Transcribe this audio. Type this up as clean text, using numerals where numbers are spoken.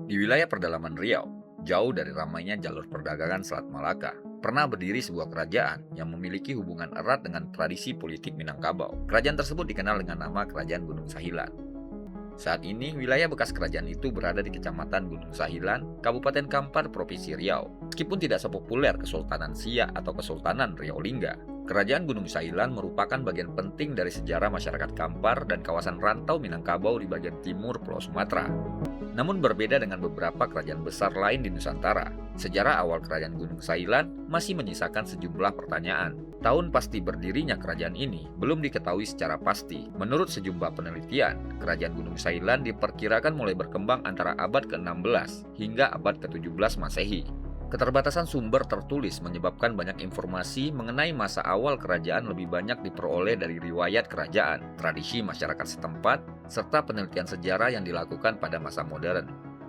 Di wilayah pedalaman Riau, jauh dari ramainya jalur perdagangan Selat Malaka, pernah berdiri sebuah kerajaan yang memiliki hubungan erat dengan tradisi politik Minangkabau. Kerajaan tersebut dikenal dengan nama Kerajaan Gunung Sahilan. Saat ini, wilayah bekas kerajaan itu berada di Kecamatan Gunung Sahilan, Kabupaten Kampar, Provinsi Riau. Meskipun tidak sepopuler Kesultanan Siak atau Kesultanan Riau Lingga, Kerajaan Gunung Sahilan merupakan bagian penting dari sejarah masyarakat Kampar dan kawasan rantau Minangkabau di bagian timur Pulau Sumatera. Namun berbeda dengan beberapa kerajaan besar lain di Nusantara, sejarah awal Kerajaan Gunung Sahilan masih menyisakan sejumlah pertanyaan. Tahun pasti berdirinya kerajaan ini belum diketahui secara pasti. Menurut sejumlah penelitian, Kerajaan Gunung Sahilan diperkirakan mulai berkembang antara abad ke-16 hingga abad ke-17 Masehi. Keterbatasan sumber tertulis menyebabkan banyak informasi mengenai masa awal kerajaan lebih banyak diperoleh dari riwayat kerajaan, tradisi masyarakat setempat, serta penelitian sejarah yang dilakukan pada masa modern.